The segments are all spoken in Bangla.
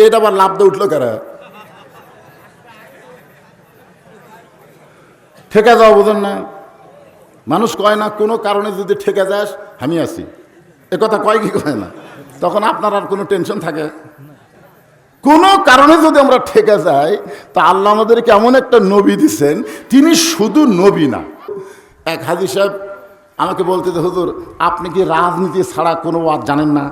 এটা আবার লাভ দিয়ে উঠলো কারা? ঠেকে যাওয়া বোঝেন না? মানুষ কয় না কোনো কারণে যদি ঠেকে যাস আমি আছি, এ কথা কয় কি কয় না? তখন আপনার আর কোনো টেনশন থাকে? কোনো কারণে যদি আমরা ঠেকে যাই তা আল্লাহ আমাদেরকে এমন একটা নবী দিচ্ছেন, তিনি শুধু নবী না। এক হাজী সাহেব আমাকে বলতে যে হুজুর আপনি কি রাজনীতি ছাড়া কোনো ওয়াজ জানেন না?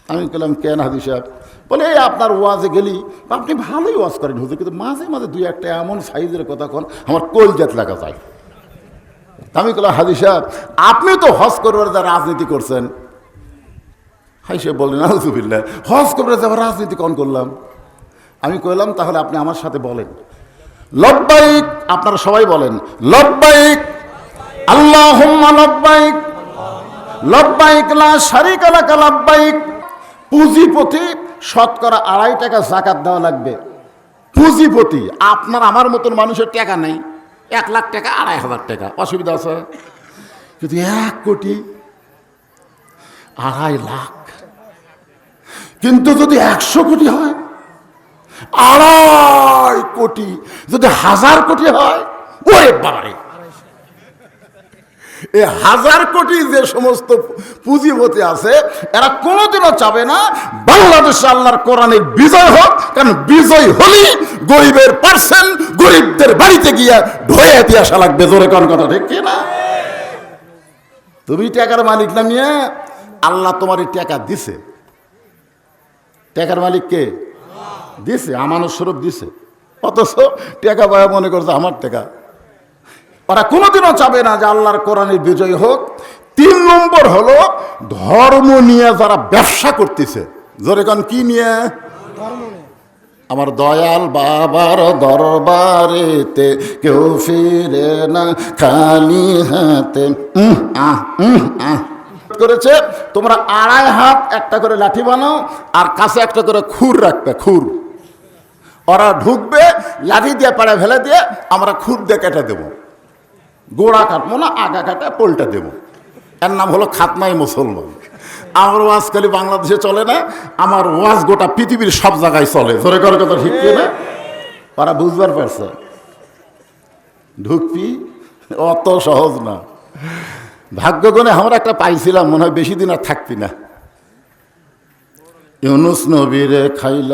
আমি বললাম কেন হাজী সাহেব? বলে এই আপনার ওয়াজে গেলি আপনি ভালোই ওয়াজ করেন হুজুর, কিন্তু মাঝে মাঝে দুই একটা এমন সাইজের কথা কোন আমার কলজাত লাগা যায়। আমি বললাম হাজী সাহেব আপনি তো হজ করবার যা রাজনীতি করছেন। হাই সাহেব বললেন আলহামদুলিল্লাহ, হজ করবার যা রাজনীতি কোন করলাম? আমি কইলাম তাহলে আপনি আমার সাথে বলেন লব্বাইক, আপনারা সবাই বলেন লব্বাইক আল্লাহুম্মা লব্বাইক লব্বাইক লা শারীকা লাক লব্বাইক। পুঁজিপতি শতকরা 2.5 টাকা যাকাত দেওয়া লাগবে। পুঁজিপতি আপনার আমার মতন মানুষের টাকা নেই, 1 লাখ টাকা 2.5 টাকা, অসুবিধা আছে? কিন্তু 1 কোটি 2.5 লাখ, কিন্তু যদি 100 কোটি হয়, 2.5 কোটি যদি 1000 কোটি হয়, ওরে বাবারে, এই 1000 কোটি যে সমস্ত পুঁজিপতি আছে এরা কোনোদিনও চাবে না বাংলাদেশে আল্লাহর কোরআনের বিজয় হোক, কারণ বিজয় হলেই গরিবের পার্সেন্ট গরিবদের বাড়িতে গিয়া ঢয়ে দিয়ে আসা লাগবে। জোরে কোন কথা ঠিক কি না? তুমি টাকার মালিক না মিয়া, আল্লাহ তোমার এই টাকা দিছে। টাকার মালিক কে? দিছে, আমানত স্বরূপ দিছে। অথচ টাকা পায় মনে করছে আমার টাকা। ওরা কোনোদিনও চাবে না যে আল্লাহর কোরআনের বিজয় হোক। 3 নম্বর হলো ধর্ম নিয়ে যারা ব্যবসা করতেছে। জোরে কোন কি নিয়ে? আমার দয়াল বাবার দরবারেতে কেউ ফিরে না খালি হাতে। করেছে তোমরা 2.5 হাত একটা করে লাঠি বানাও আর কাছে একটা করে খুর রাখবে, খুর। ওরা ঢুকবে, লাঠি দিয়ে পাড়া ফেলে দিয়ে আমরা খুর দিয়ে কেটে দেবো। গোড়া কাটবো না, আগা কাটা পোলটা দেবো। এর নাম হলো খাতনাই মুসলমান। আমার ওয়াজ খালি বাংলাদেশে চলে না, আমার ওয়াজ গোটা পৃথিবীর সব জায়গায় চলে। ধরে করার কথা ঠিক না? ওরা বুঝবার পারছে ঢুকবি অত সহজ না। ভাগ্যগুণে আমরা একটা পাইছিলাম, মনে হয় বেশি দিন আর থাকবি না। ইউনুস নবীরে খাইল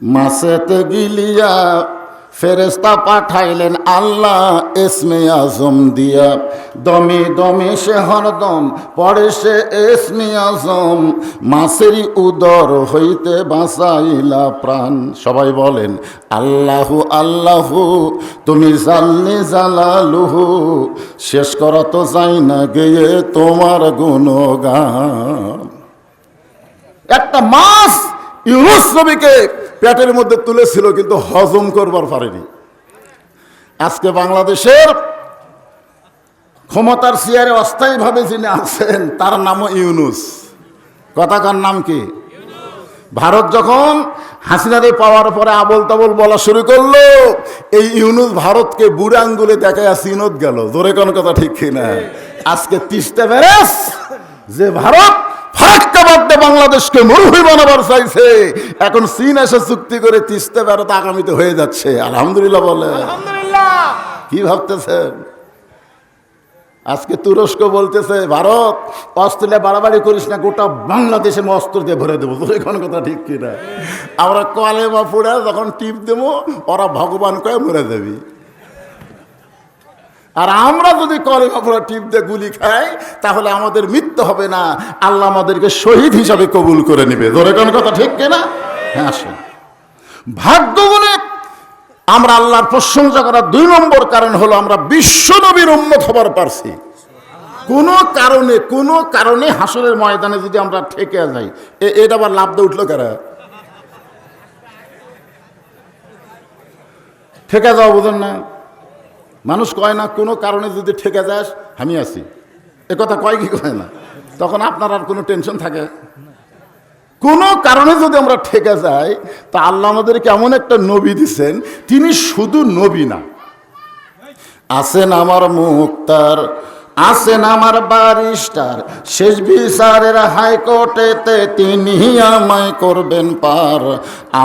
মাছেতে গিলিয়া, ফেরেস্তা পাঠাইলেন আল্লাহ ইসমে আজম দিয়া। দমে দমে সে হরদম পড়ে সে ইসমে আজম, মাছেরই উদর হইতে বাঁচাইলা প্রাণ। সবাই বলেন আল্লাহু আল্লাহু তুমি জাল্লি জালালুহু, শেষ করা তো যাই না গেয়ে তোমার গুণগান। একটা মাছ ইউনুস নবীকে পেটের মধ্যে তুলেছিল কিন্তু হজম করবার পারেনি। আজকে বাংলাদেশের ক্ষমতার চেয়ারে অস্থায়ীভাবে যিনি আছেন তার নামও ইউনুস। কথাকার নাম কি? ভারত যখন হাসিনারে পাওয়ার পরে আবল তাবল বলা শুরু করলো, এই ইউনুস ভারতকে বুড়া আঙ্গুলে দেখায় চিনত গেল। জোরে কোন কথা ঠিক কিনা? আজকে তিস্তা ব্যারেজ যে ভারত ফারাক্কাবাদে বাংলাদেশকে মরুভূমি বানাবার চাইছে, এখন চীন এসে চুক্তি করে তিস্তা ব্যারেজ আগামীতে হয়ে যাচ্ছে। আলহামদুলিল্লাহ বলে। কি ভাবতেছেন? আজকে তুরস্ক বলতেছে ভারত অস্ট্রেলিয়া বাড়াবাড়ি করিস না, গোটা বাংলাদেশে অস্ত্র দিয়ে ভরে দেবো। কোন কথা ঠিক কিনা? আমরা কলেমা পড়ে যখন টিপ দেবো ওরা ভগবান কয়ে মরে যাবি। আর আমরা যদি কলেমা পড়া টিপ দিয়ে গুলি খাই তাহলে আমাদের মৃত্যু হবে না, আল্লাহ আমাদেরকে শহীদ হিসাবে কবুল করে নেবে। ধরে কোন কথা ঠিক কিনা? হ্যাঁ, আসেন ভাগ্য গুণে আমরা আল্লাহর প্রশংসা করার 2 নম্বর কারণ হলো আমরা বিশ্ব নবীর উম্মত হবার পারছি। কোনো কারণে হাসরের ময়দানে যদি আমরা ঠেকে যাই, এটা আবার লাভ দিয়ে উঠলো কারা? ঠেকে যাওয়া বোঝেন না? মানুষ কয় না কোনো কারণে যদি ঠেকে যাস আমি আছি, এ কথা কয় কি কয় না? তখন আপনার আর কোনো টেনশন থাকে? কোনো কারণে যদি আমরা ঠেকে যাই তা আল্লাহ আমাদেরকে এমন একটা নবী দিচ্ছেন, তিনি শুধু নবী না। আছেন আমার মুক্তার আছেন আমার ব্যারিস্টার, শেষ বিচারের হাইকোর্টেতে তিনি আমায় করবেন পার।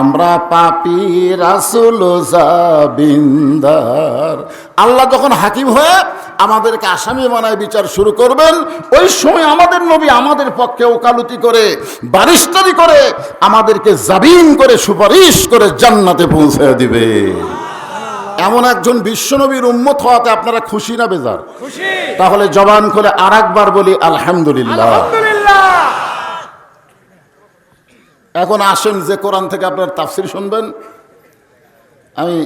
আমরা পাপী রাসূল জাবিন্দার। আল্লাহ যখন হাকিম হয়ে আমাদেরকে আসামি বানায় বিচার শুরু করবেন, ওই সময় আমাদের নবী আমাদের পক্ষে ওকালতি করে, ব্যারিস্টারি করে, আমাদেরকে জামিন করে, সুপারিশ করে জান্নাতে পৌঁছে দিবে। এমন একজন বিশ্বনবীর উম্মত হওয়াতে আপনারা খুশি না বেজার? খুশি। তাহলে জবান খুলে আরেকবার বলি আলহামদুলিল্লাহ। এখন আসেন যে কোরআন থেকে আপনার তাফসীর শুনবেন, আমি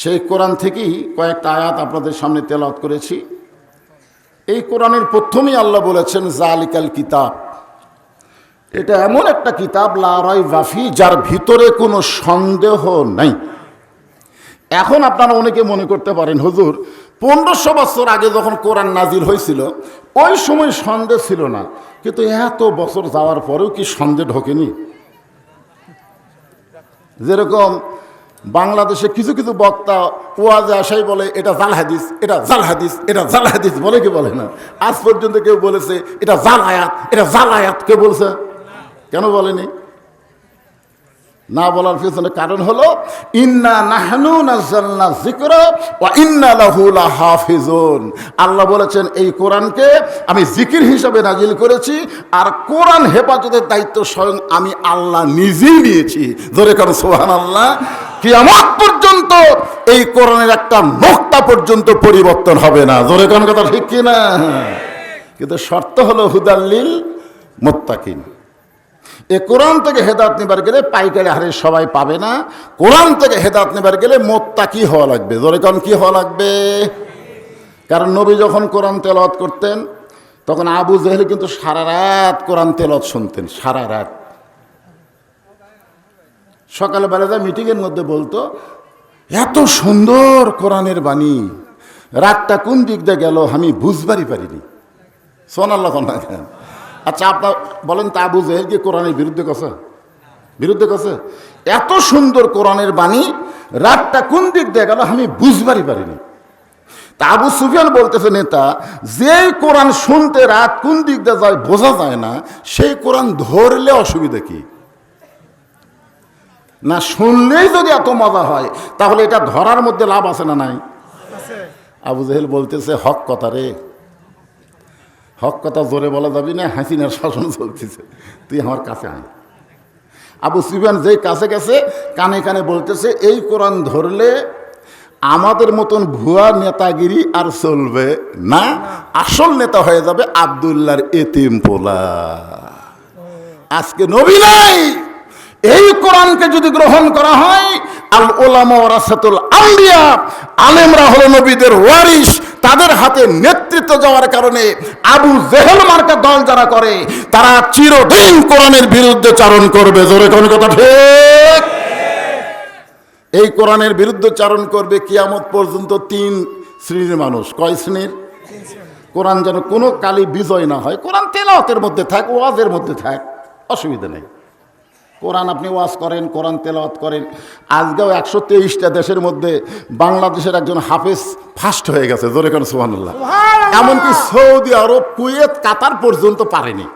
সেই কোরআন থেকেই কয়েকটা আয়াত আপনাদের সামনে তেলাওয়াত করেছি। এই কোরআনের প্রথমেই আল্লাহ বলেছেন জালিকাল কিতাব, এটা এমন একটা কিতাব লা রাইবা ফি, যার ভিতরে কোনো সন্দেহ নাই। এখন আপনারা অনেকে মনে করতে পারেন, হুজুর 1500 বছর আগে যখন কোরআন নাজিল হয়েছিল ওই সময় সন্দেহ ছিল না, কিন্তু এত বছর যাওয়ার পরেও কি সন্দেহ ঢোকেনি? যেরকম বাংলাদেশে কিছু কিছু বক্তা ওয়াজে আসাই বলে এটা জাল হাদিস, এটা জাল হাদিস, এটা জাল হাদিস, বলে কি বলে না? আজ পর্যন্ত কেউ বলেছে এটা জাল আয়াত, এটা জাল আয়াত কেউ বলছে? কেন বলেনি? না বলার পিছনে কারণ হলো ইন্না নাহনু নাযালনা যিকরা ওয়া ইন্না লাহু লাহাফিজুন। আল্লাহ বলেছেন এই কোরআনকে আমি জিকির হিসাবে নাজিল করেছি, আর কোরআন হেফাজতের দায়িত্ব স্বয়ং আমি আল্লাহ নিজেই নিয়েছি। জোরে কারণ সুবহানাল্লাহ। কিয়ামত পর্যন্ত এই কোরআনের একটা নোক্তা পর্যন্ত পরিবর্তন হবে না। জোরে কারণ কথা ঠিক কিনা? কিন্তু শর্ত হলো হুদাল্লিল মুত্তাকিন। এ কোরআন থেকে হেদায়েত নেবার গেলে পাইকারি হারে সবাই পাবে না। কোরআন থেকে হেদায়েত নেবার গেলে মুত্তাকি হওয়া লাগবে। জোরে কোন কি হওয়া লাগবে? কারণ নবী যখন কোরআন তেলাওয়াত করতেন তখন আবু জেহেল কিন্তু সারা রাত কোরআন তেলাওয়াত শুনতেন, সারা রাত। সকালবেলা যা মিটিংয়ের মধ্যে বলতো এত সুন্দর কোরআনের বাণী, রাতটা কোন দিক দিয়ে গেল আমি বুঝবারই পারিনি। সোনাল্লাহ। আচ্ছা আপনার বলেন তা আবু জেহেল কি কোরআনের বিরুদ্ধে কথা? এত সুন্দর কোরআনের বাণী রাতটা কোন দিক দিয়ে গেল আমি বুঝবারই পারিনি। তা আবু সুফিয়ান বলতেছে, নেতা যে কোরআন শুনতে রাত কোন দিক দিয়ে যায় বোঝা যায় না, সেই কোরআন ধরলে অসুবিধা কি? না শুনলেই যদি এত মজা হয় তাহলে এটা ধরার মধ্যে লাভ আছে না নাই? আবু জেহেল বলতেছে হক কথা রে, হক কথা জোরে বলা যাবি না, হাসিনার শাসন চলতেছে, তুই আমার কাছে আয়। আবু সুফিয়ান যেই কাছে গেছে কানে কানে বলতেছে এই কোরআন ধরলে আমাদের মতন ভুয়া নেতাগিরি আর চলবে না, আসল নেতা হয়ে যাবে আব্দুল্লাহর এতিম পোলা। আজকে নবী নাই, এই কোরআনকে যদি গ্রহণ করা হয়, আল উলামা ওয়ারাসাতুল আম্বিয়া, আলেমরা হলো নবীদের ওয়ারিস, তাদের হাতে নেতৃত্ব যাওয়ার কারণে আবু জেহেল মার্কা দল যারা করে তারা চিরদিন কোরআনের বিরুদ্ধে চারণ করবে। জোরে কোন কথা ঠিক? এই কোরআনের বিরুদ্ধে চারণ করবে কিয়ামত পর্যন্ত 3 শ্রেণীর মানুষ। কয় শ্রেণীর? কোরআন যেন কোনো কালি বিজয় না হয়। কোরআন তেলাওয়াতের মধ্যে থাক, ওয়াজের মধ্যে থাক, অসুবিধা নেই। কোরআন আপনি ওয়াজ করেন, কোরআন তেলাওয়াত করেন। আজকেও 123টা দেশের মধ্যে বাংলাদেশের একজন হাফেজ ফার্স্ট হয়ে গেছে। জোরে কোন সুবহানাল্লাহ। এমনকি সৌদি আরব, কুয়েত, কাতার পর্যন্ত পারেনি।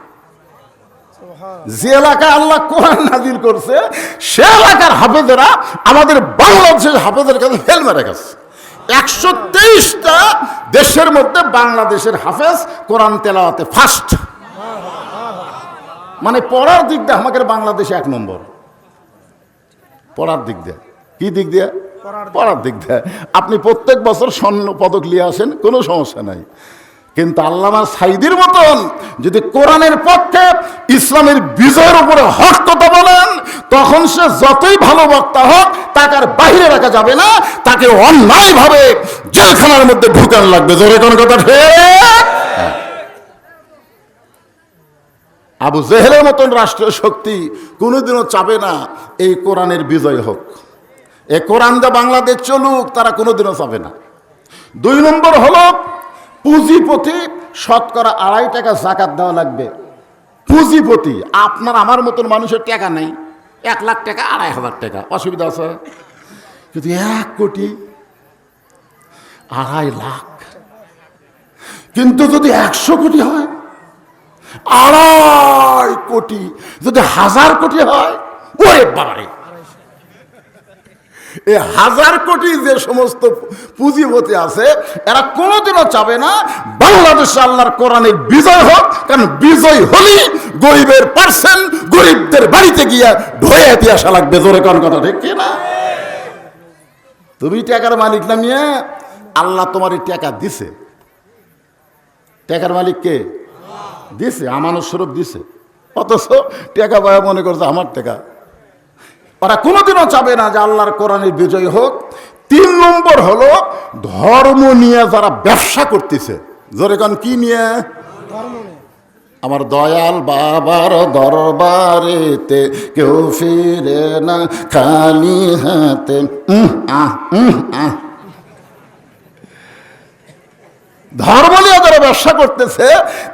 যে এলাকায় আল্লাহ কোরআন নাজিল করছে সে এলাকার হাফেজেরা আমাদের বাংলাদেশের হাফেজের কাছে ফেল মেরে গেছে। 123টা দেশের মধ্যে বাংলাদেশের হাফেজ কোরআন তেলাওয়াতে ফার্স্ট। মানে পড়ার দিক দিয়ে আমাদের বাংলাদেশে 1 নম্বর। পড়ার দিক দিয়ে। কি দিক দিয়ে? পড়ার দিক দিয়ে। আপনি প্রত্যেক বছর স্বর্ণ পদক নিয়ে আসেন, কোনো সমস্যা নাই। কিন্তু আল্লামা সাইদির মতন যদি কোরআনের পক্ষে ইসলামের বিজয়ের উপরে হক কথা বলেন, তখন সে যতই ভালো বক্তা হোক তাকে আর বাইরে রাখা যাবে না, তাকে অন্যায়ভাবে জেলখানার মধ্যে ঢুকান লাগবে। জোরে কোন কথা ঠিক? আবু জেহেলের মতন রাষ্ট্রীয় শক্তি কোনোদিনও চাবে না এই কোরআনের বিজয় হোক, এ কোরআন দা বাংলাদেশ চলুক, তারা কোনোদিনও চাবে না। 2 নম্বর হলো পুঁজিপতি শতকরা 2.5 টাকা যাকাত দেওয়া লাগবে। পুঁজিপতি আপনার আমার মতন মানুষের টাকা নেই, 1 লাখ টাকা 2.5 টাকা, অসুবিধা আছে। কিন্তু 1 কোটি 2.5 লাখ, কিন্তু যদি 100 কোটি হয়, 2.5 কোটি, যদি 1000 কোটি হয়, ওরে বাবারে, এই 1000 কোটি যে সমস্ত পুঁজিপতি আছে এরা কোনোদিনও চাবে না বাংলাদেশে আল্লাহর কোরআনের বিজয় হোক, কারণ বিজয় হলেই গরিবের পার্সেন্ট গরিবদের বাড়িতে গিয়ে ঢয়ে দিয়ে আসা লাগবে। জোরে কোন কথা ঠিক কি না? তুমি টাকার মালিক না মিয়া, আল্লাহ তোমার টাকা দিছে। টাকার মালিক কে দিছে? আমানত স্বরূপ দিছে। অথচ টাকা পায় মনে করছে আমার টাকা। ওরা কোনোদিনও চাবে না যে আল্লাহর কোরআনের বিজয় হোক। 3 নম্বর হলো ধর্ম নিয়ে যারা ব্যবসা করতেছে। জোরে কোন কি নিয়ে? আমার দয়াল বাবার দরবারেতে কেউ ফিরে না খালি হাতে। ধর্ম নিয়ে যারা ব্যবসা করতেছে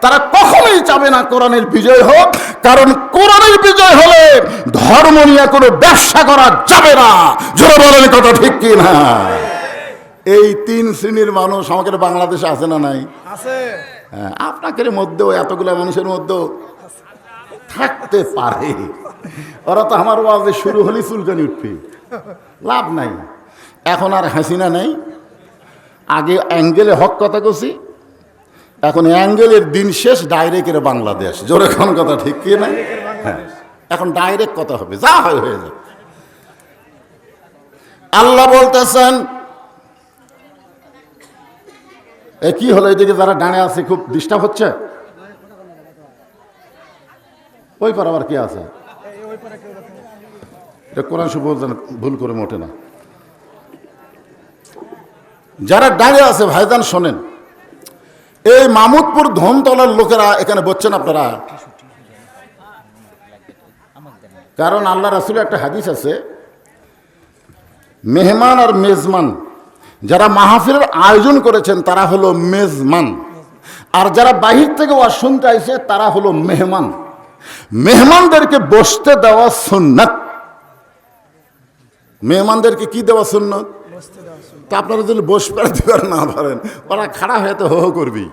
তারা কখনোই চাবে না কোরআনের বিজয় হোক, কারণ কোরআনের বিজয় হলে ধর্ম নিয়ে কোনো ব্যবসা করা যাবে না। জোরে বলেন কথা ঠিক কি না? এই 3 শ্রেণীর মানুষ আমাদের বাংলাদেশে আছে না নাই? আছে। হ্যাঁ, আপনাদের মধ্যেও এতগুলো মানুষের মধ্যেও থাকতে পারে। ওরা তো আমার ওয়াজে শুরু হলেই চুলকানি উঠবে, লাভ নাই। এখন আর হাসিনা নাই, আগে অ্যাঙ্গেলে হক কথা কছি, এখন অ্যাঙ্গেলের দিন শেষ, ডাইরেক্টের বাংলাদেশ। জোরে কোন কথা ঠিক কি না? হ্যাঁ, এখন ডাইরেক্ট কথা হবে, যা হয় হয়ে যাবে। আল্লাহ বলতেছেন, এ কি হলো? এদিকে যারা ডানে আছে খুব ডিস্টার্ব হচ্ছে। ওই পার আবার কে আছে? এটা কোরআন শরীফ বলছেন, ভুল করে মোটে না। যারা ডানে আছে ভাইজান শোনেন, এই মামুদপুর ধনতলার লোকেরা এখানে বলছেন আপনারা, কারণ আল্লাহ রাসূলের একটা হাদিস আছে, মেহমান আর মেজমান, যারা মাহফিলের আয়োজন করেছেন তারা হলো মেজমান, আর যারা বাহির থেকে ওয়াজ শুনতে আইছে তারা হলো মেহমান। মেহমানদেরকে বসতে দেওয়া সুন্নাত। মেহমানদেরকে কি দেওয়া সুন্নাত? তা আপনারা যদি বসতে দিবার না পারেন, ওরা খাড়া হয়ে তো হো হো করবি।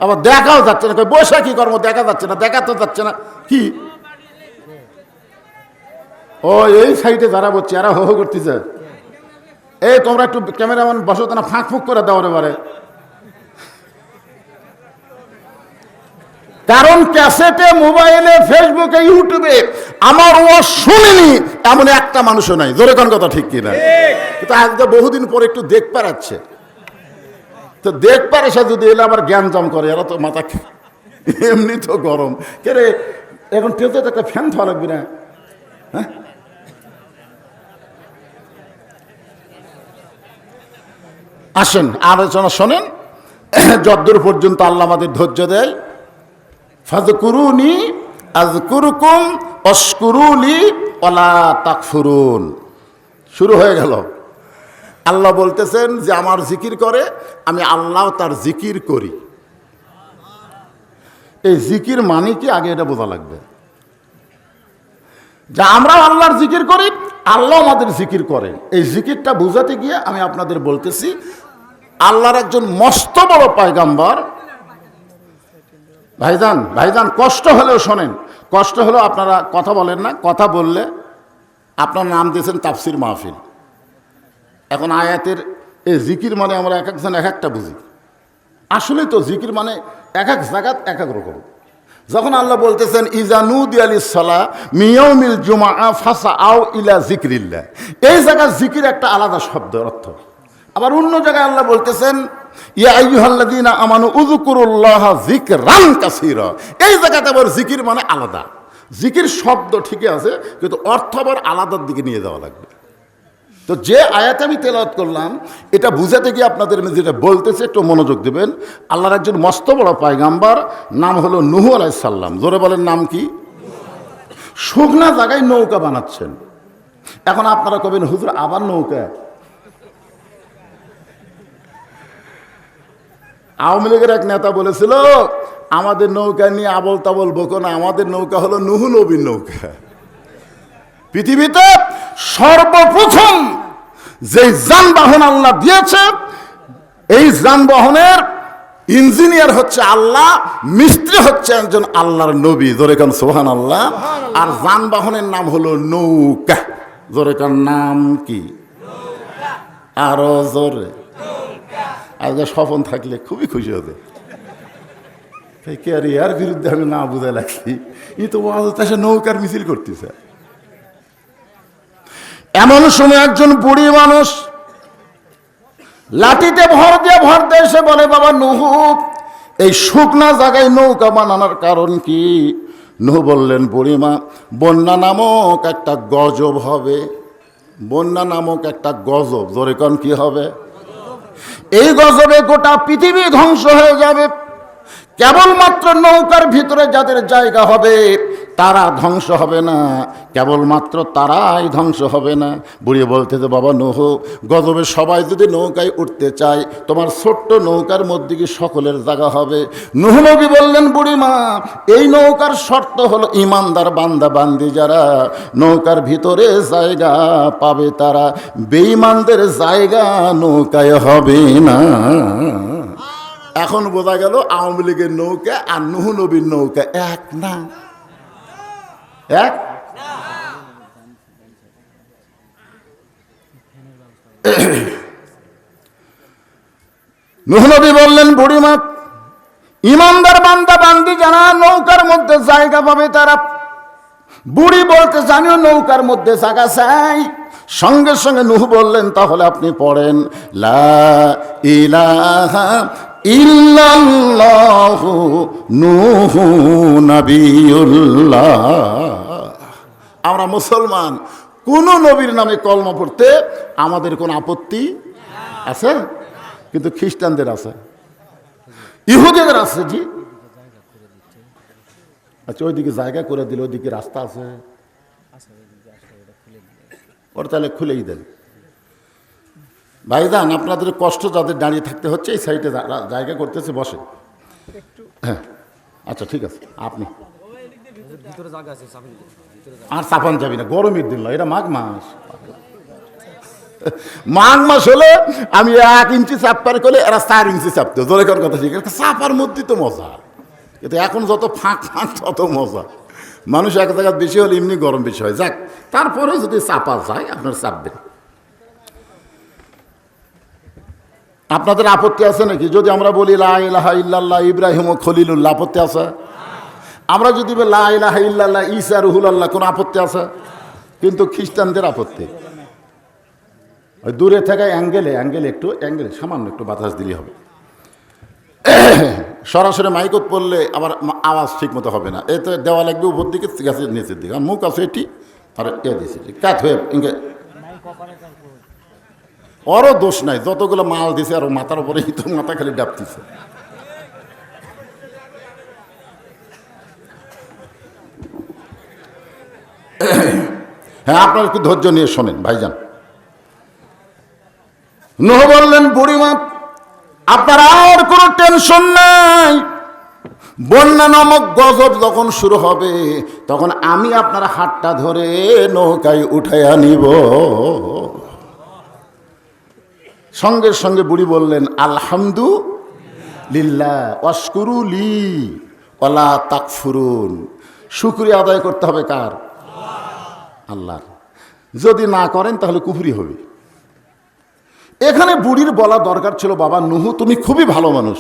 আবার দেখাও যাচ্ছে না, বসে কি কর্ম দেখা যাচ্ছে না, দেখা তো যাচ্ছে না কি? ও এই সাইডে যারা বলছে এরা হো হো করতেছে। এই তোমরা একটু ক্যামেরাম্যান বসো না, ফাঁক ফুক করে দাও এবারে। কারণ ক্যাসেটে, মোবাইলে, ফেসবুকে, ইউটিউবে আমার ওয়াজ শুনিনি এমন একটা মানুষও নাই। জোরে কোন কথা ঠিক কিনা? কিন্তু আজকে বহুদিন পরে একটু দেখ পারাচ্ছে, তো দেখ পারে সে যদি এলে আবার জ্ঞান জম করে। এরা তো মাথা এমনি তো গরম কে রে, এখন টেতে একটা ফ্যান থাকা লাগবে না? হ্যাঁ, আসেন আলোচনা শোনেন যতদূর পর্যন্ত আল্লাহ আমাদের ধৈর্য দেয়। ফাযকুরুনি আযকুরুকুম ওয়াশকুরুলি ওয়ালা তাকফুরুন। শুরু হয়ে গেল। আল্লাহ বলতেছেন যে আমার জিকির করে, আমি আল্লাহ তার জিকির করি। এই জিকির মানে কি আগে এটা বোঝা লাগবে, যে আমরা আল্লাহর জিকির করি, আল্লাহ আমাদের জিকির করেন। এই জিকিরটা বুঝাতে গিয়ে আমি আপনাদের বলতেছি, আল্লাহর একজন মস্ত বড় পয়গাম্বর। ভাইজান ভাইজান কষ্ট হলেও শোনেন, কষ্ট হলেও আপনারা কথা বলেন না। কথা বললে আপনার নাম দিয়েছেন তাফসির মাহফিল। এখন আয়াতের এই জিকির মানে আমরা এক একজন এক একটা বুঝি। আসলে তো জিকির মানে এক এক জায়গাত এক এক রকম। যখন আল্লাহ বলতেছেন ইজানুদি আলিস সালাহ মিয়াউমিল জুমআ ফাসআউ ইলা যিকরিল্লাহ, এই জায়গায় জিকির একটা আলাদা শব্দ অর্থ। আবার অন্য জায়গায় আল্লাহ বলতেছেন ইয়া আইয়ুহাল্লাযীনা আমানু উযকুরুল্লাহা যিকরান কাসীরা, এই জায়গাতে আবার জিকির মানে আলাদা। জিকির শব্দ ঠিকই আছে, কিন্তু অর্থ আবার আলাদার দিকে নিয়ে যাওয়া লাগবে। তো যে আয়াতে আমি তেলাওয়াত করলাম, এটা বুঝাতে গিয়ে আপনাদের যেটা বলতেছে একটু মনোযোগ দেবেন। আল্লাহর একজন মস্ত বড় পয়গাম্বর, নাম হলো নূহ আলাইহিস সালাম। জোরে বলেন নাম কি? শুকনা জায়গায় নৌকা বানাচ্ছেন। এখন আপনারা কবেন হুজুর আবার নৌকা? আওয়ামী লীগের এক নেতা বলেছিল আমাদের নৌকা নিয়ে আবল তাবল বকো না, আমাদের নৌকা হলো নূহ নবীর নৌকা। পৃথিবীতে সর্বপ্রথম যে যানবাহন আল্লাহ দিয়েছে, এই যানবাহনের ইঞ্জিনিয়ার হচ্ছে আল্লাহ, মিস্ত্রি হচ্ছে একজন আল্লাহর নবী। জোরে কান সুবহানাল্লাহ। আর যানবাহনের নাম হলো নৌকা। জোরে কান নাম কি? আরো জোরে। আজকে স্বপন থাকলে খুবই খুশি হতো। কে আর এর বিরুদ্ধে আমি না বুঝে লাগছি, ই তো নৌকার মিছিল করতেছে। এমন সময় একজন বুড়ি মানুষ লাঠিতে ভর দিয়ে এসে বলে, বাবা নূহ, এই শুকনা জায়গায় নৌকা বানানোর কারণ কি? নূহ বললেন, বুড়িমা, বন্যা নামক একটা গজব হবে। বন্যা নামক একটা গজব। জোরে কোন কি হবে? এই গজবে গোটা পৃথিবী ধ্বংস হয়ে যাবে। কেবলমাত্র নৌকার ভিতরে যাদের জায়গা হবে তারা ধ্বংস হবে না, কেবলমাত্র তারাই ধ্বংস হবে না। বুড়ি বলতেছে, বাবা নূহ, গজবে সবাই যদি নৌকায় উঠতে চায়, তোমার ছোট্ট নৌকার মধ্যে কি সকলের জায়গা হবে? নূহ নবী বললেন, বুড়িমা, এই নৌকার শর্ত হলো ইমানদার বান্দা বান্দি যারা নৌকার ভিতরে জায়গা পাবে, তারা বেঈমানদের জায়গা নৌকায় হবে না। এখন বোঝা গেল আওয়ামী লীগের নৌকা আর নূহ নবীর নৌকা এক না। এক নূহ নবী বললেন, বুড়িমা, ইমানদার বান্দা বান্দি যারা নৌকার মধ্যে জায়গা পাবে তারা। বুড়ি বলতে, জানিও নৌকার মধ্যে জায়গা চাই। সঙ্গে সঙ্গে নূহ বললেন, তাহলে আপনি পড়েন, লা ইলাহা ইল্লাল্লাহু নূহু নবিয়ুল্লাহ। আমরা মুসলমান, কোন নবীর নামে কলমা পড়তে আমাদের কোন আপত্তি আছে? কিন্তু খ্রিস্টানদের আছে, ইহুদিদের আছে। জি আচ্ছা, ওইদিকে জায়গা করে দিল, ওইদিকে রাস্তা আছে, ওটা তাহলে খুলেই দেন। ভাইজান, আপনাদের কষ্ট যাদের দাঁড়িয়ে থাকতে হচ্ছে, এই সাইডে জায়গা করতেছে, বসে। হ্যাঁ আচ্ছা ঠিক আছে। আপনি আর চাপান যাবি না, গরমের দিন নয়, এটা মাঘ মাস। মাঘ মাস হলে আমি 1 ইঞ্চি চাপ পার করলে এরা 4 ইঞ্চি চাপতো। জোরে করার কথা ঠিক আছে, চাপার মধ্যে তো মজা। কিন্তু এখন যত ফাঁক তত মজা। মানুষ এক জায়গায় বেশি হলে এমনি গরম বেশি হয়। যাক, তারপরে যদি চাপা যায় আপনার চাপবেন। আপনাদের আপত্তি আছে নাকি যদি আমরা বলি লা ইলাহা ইল্লাল্লাহ ইব্রাহিম ও খলিলুল্লাহ? আপত্তি আছে? আমরা যদি বলি লা ইলাহা ইল্লাল্লাহ ঈসা রুহুল্লাহ, কোন আপত্তি আছে? কিন্তু খ্রিস্টানদের আপত্তি। ওই দূরে থেকে অ্যাঙ্গেলে সামান্য একটু বাতাস দিলে হবে। সরাসরি মাইকত পড়লে আবার আওয়াজ ঠিক মতো হবে না। এতে দেওয়া লাগবে উপর দিকে, গাছের নিচের দিকে। আর মুখ আছে এটি, আর এ দিয়েছে কাত হয়ে ইঙ্গে। ওরও দোষ নাই, যতগুলো মাল দিছে আর মাথার উপরে তো মাথা খালি ডাবতেছে। হ্যাঁ, আপনার একটু ধৈর্য নিয়ে শোনেন ভাইজান। নূহ বললেন, বুড়িমা, আপনার আর কোনো টেনশন নাই। বন্যা নামক গজব যখন শুরু হবে, তখন আমি আপনার হাতটা ধরে নৌকায় উঠাইয়া নিব। সঙ্গে সঙ্গে বুড়ি বললেন, আলহামদুলিল্লাহ ওয়াশকুরু লি ওয়ালা তাকফুরুন। শুকরিয়া আদায় করতে হবে কার? আল্লাহর। যদি না করেন তাহলে কুফরি হবে। এখানে বুড়ির বলা দরকার ছিল, বাবা নূহ, তুমি খুবই ভালো মানুষ,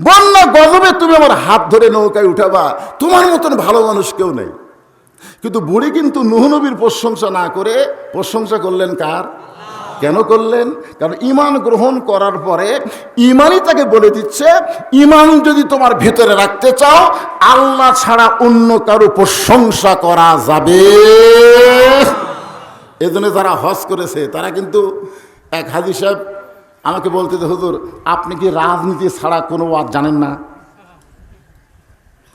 বন্যা গজবে তুমি আমার হাত ধরে নৌকায় উঠাবা, তোমার মতন ভালো মানুষ কেউ নেই। কিন্তু বুড়ি কিন্তু নূহ নবীর প্রশংসা না করে প্রশংসা করলেন কার? কেন করলেন? কারণ ঈমান গ্রহণ করার পরে ঈমানই তাকে বলে দিচ্ছে, ঈমান যদি তোমার ভিতরে রাখতে চাও, আল্লাহ ছাড়া অন্য কারো প্রশংসা করা যাবে। এজন্য যারা হজ করেছে তারা কিন্তু, এক হাজী সাহেব আমাকে বলতে, হুজুর আপনি কি রাজনীতি ছাড়া কোনো ওয়াজ জানেন না?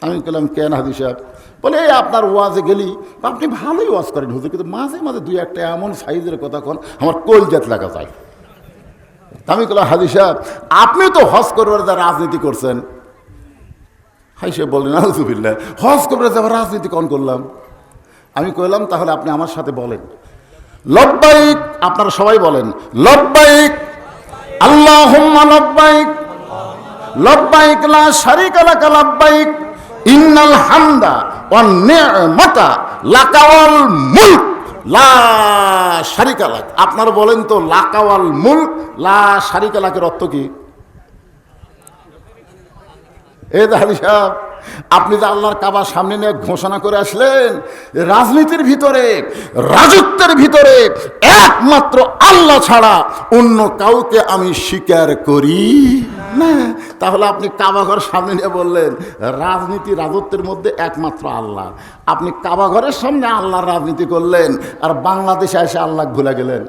আমি বললাম, কেন হাজী সাহেব? বলে, আপনার ওয়াজে গেলি আপনি ভালোই ওয়াজ করেন হুজুর, কিন্তু মাঝে মাঝে 2-1টা এমন সাইজের কথা কোন আমার কলজাত লাগা যায়। আমি বললাম, হাজী সাহেব আপনি তো হজ করবার যা রাজনীতি করছেন। হাই সাহেব বললেন, আউযুবিল্লাহ, হজ করবার যা রাজনীতি কোন করলাম? আমি কইলাম, তাহলে আপনি আমার সাথে বলেন, লব্বাইক, আপনারা সবাই বলেন লব্বাইক আল্লাহুম্মা লব্বাইক, লব্বাইক লা শারীকা লাকা লব্বাইক, ইন্নাল হামদা ওয়ান নি'মাতা লাকা ওয়াল মুলক লা শারীকা লাক। আপনারা বলেন তো লাকা ওয়াল মুলক লা শারীকা লাকের অর্থ কি? এই হাজি সাহেব, আপনি যে আল্লাহর কাবার সামনে নিয়ে ঘোষণা করে আসলেন, রাজনীতির ভিতরে, রাজত্বের ভিতরে একমাত্র আল্লাহ ছাড়া অন্য কাউকে আমি স্বীকার করি না। তাহলে আপনি কাবাঘর সামনে নিয়ে বললেন রাজনীতি রাজত্বের মধ্যে একমাত্র আল্লাহ। আপনি কাবাঘরের সামনে আল্লাহর রাজনীতি করলেন আর বাংলাদেশে এসে আল্লাহ ভুলে গেলেন।